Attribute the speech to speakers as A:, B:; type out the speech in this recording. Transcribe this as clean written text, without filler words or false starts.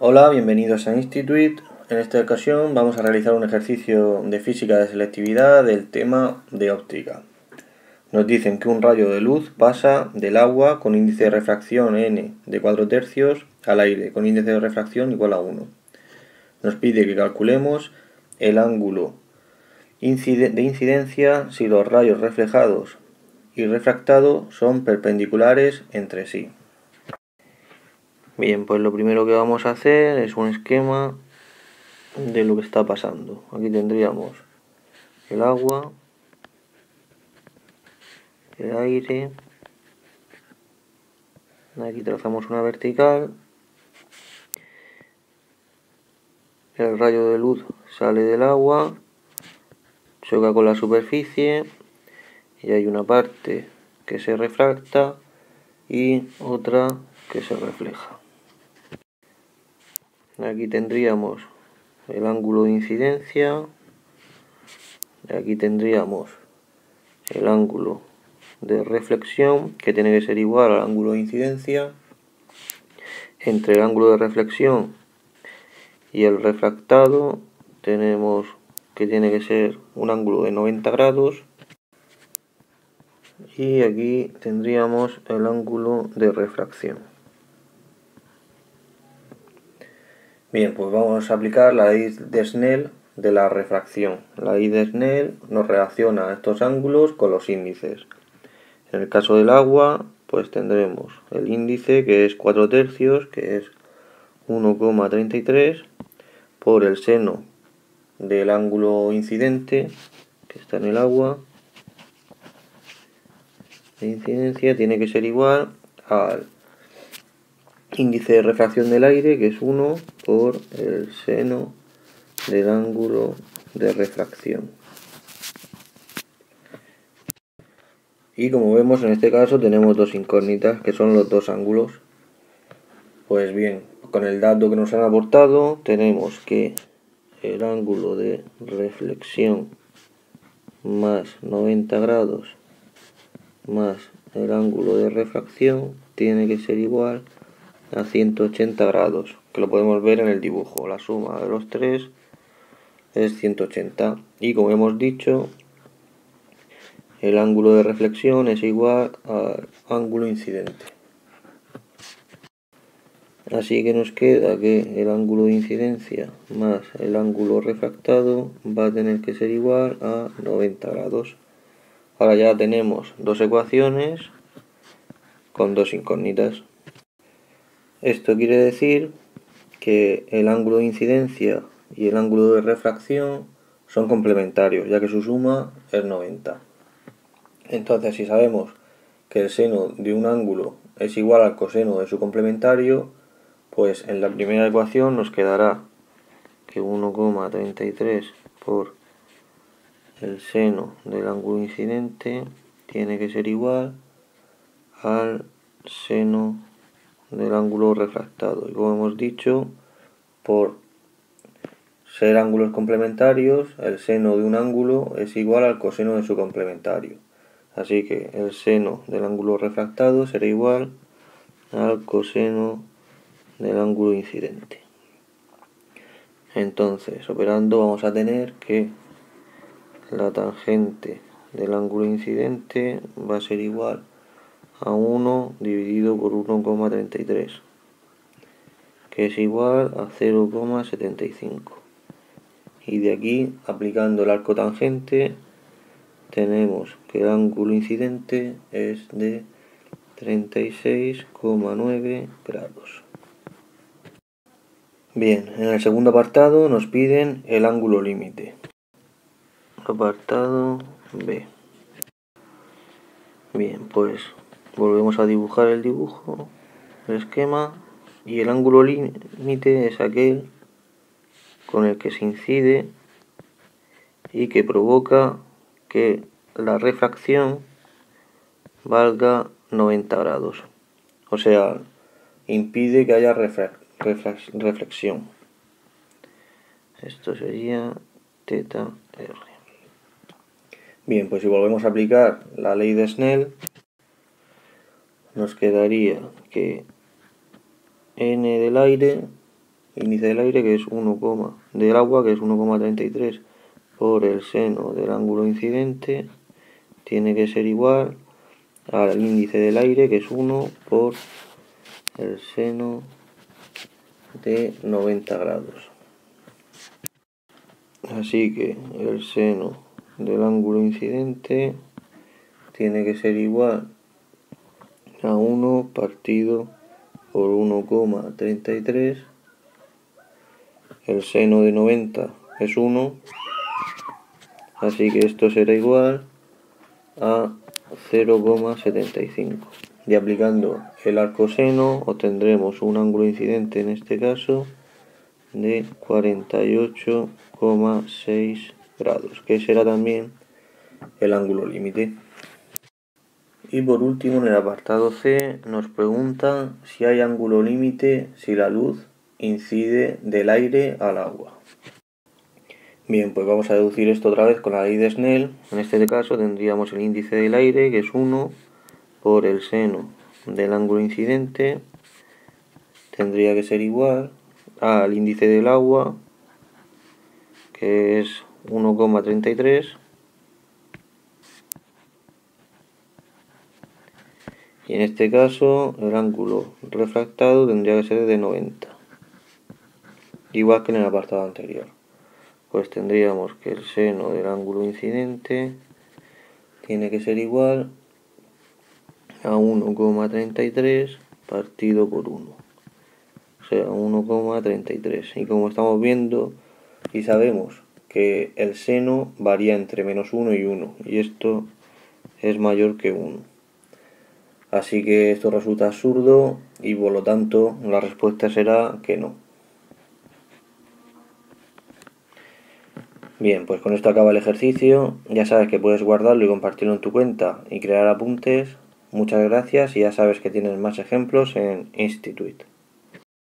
A: Hola, bienvenidos a Institute. En esta ocasión vamos a realizar un ejercicio de física de selectividad del tema de óptica. Nos dicen que un rayo de luz pasa del agua con índice de refracción n de 4/3 al aire con índice de refracción igual a 1. Nos pide que calculemos el ángulo de incidencia si los rayos reflejados y refractados son perpendiculares entre sí. Bien, pues lo primero que vamos a hacer es un esquema de lo que está pasando. Aquí tendríamos el agua, el aire, aquí trazamos una vertical, el rayo de luz sale del agua, choca con la superficie y hay una parte que se refracta y otra que se refleja. Aquí tendríamos el ángulo de incidencia, aquí tendríamos el ángulo de reflexión, que tiene que ser igual al ángulo de incidencia. Entre el ángulo de reflexión y el refractado tenemos que tiene que ser un ángulo de 90 grados. Y aquí tendríamos el ángulo de refracción. Bien, pues vamos a aplicar la ley de Snell de la refracción. La ley de Snell nos relaciona estos ángulos con los índices. En el caso del agua, pues tendremos el índice, que es 4/3, que es 1,33, por el seno del ángulo incidente, que está en el agua, de incidencia, tiene que ser igual al índice de refracción del aire, que es 1 por el seno del ángulo de refracción. Y como vemos, en este caso tenemos dos incógnitas, que son los dos ángulos. Pues bien, con el dato que nos han aportado, tenemos que el ángulo de reflexión más 90 grados más el ángulo de refracción tiene que ser igual a 180 grados, que lo podemos ver en el dibujo. La suma de los tres es 180. Y como hemos dicho, el ángulo de reflexión es igual al ángulo incidente. Así que nos queda que el ángulo de incidencia más el ángulo refractado va a tener que ser igual a 90 grados. Ahora ya tenemos dos ecuaciones con dos incógnitas. Esto quiere decir que el ángulo de incidencia y el ángulo de refracción son complementarios, ya que su suma es 90. Entonces, si sabemos que el seno de un ángulo es igual al coseno de su complementario, pues en la primera ecuación nos quedará que 1,33 por el seno del ángulo incidente tiene que ser igual al seno del ángulo refractado. Y como hemos dicho, por ser ángulos complementarios, el seno de un ángulo es igual al coseno de su complementario. Así que el seno del ángulo refractado será igual al coseno del ángulo incidente. Entonces, operando, vamos a tener que la tangente del ángulo incidente va a ser igual a 1 dividido por 1,33, que es igual a 0,75. Y de aquí, aplicando el arco tangente, tenemos que el ángulo incidente es de 36,9 grados. Bien, en el segundo apartado nos piden el ángulo límite. Apartado B. Bien, pues volvemos a dibujar el dibujo, el esquema, y el ángulo límite es aquel con el que se incide y que provoca que la refracción valga 90 grados. O sea, impide que haya reflexión. Esto sería θr. Bien, pues si volvemos a aplicar la ley de Snell, nos quedaría que n del aire índice del aire, que es del agua, que es 1,33 por el seno del ángulo incidente, tiene que ser igual al índice del aire, que es 1 por el seno de 90 grados. Así que el seno del ángulo incidente tiene que ser igual a 1 partido por 1,33. El seno de 90 es 1, así que esto será igual a 0,75. Y aplicando el arcoseno obtendremos un ángulo incidente, en este caso, de 48,6 grados, que será también el ángulo límite. Y por último, en el apartado C nos pregunta si hay ángulo límite si la luz incide del aire al agua. Bien, pues vamos a deducir esto otra vez con la ley de Snell. En este caso tendríamos el índice del aire, que es 1 por el seno del ángulo incidente, tendría que ser igual al índice del agua, que es 1,33, y en este caso el ángulo refractado tendría que ser de 90, igual que en el apartado anterior. Pues tendríamos que el seno del ángulo incidente tiene que ser igual a 1,33 partido por 1, o sea 1,33. Y como estamos viendo y sabemos que el seno varía entre -1 y 1, y esto es mayor que 1, así que esto resulta absurdo y por lo tanto la respuesta será que no. Bien, pues con esto acaba el ejercicio. Ya sabes que puedes guardarlo y compartirlo en tu cuenta y crear apuntes. Muchas gracias, y ya sabes que tienes más ejemplos en Institute.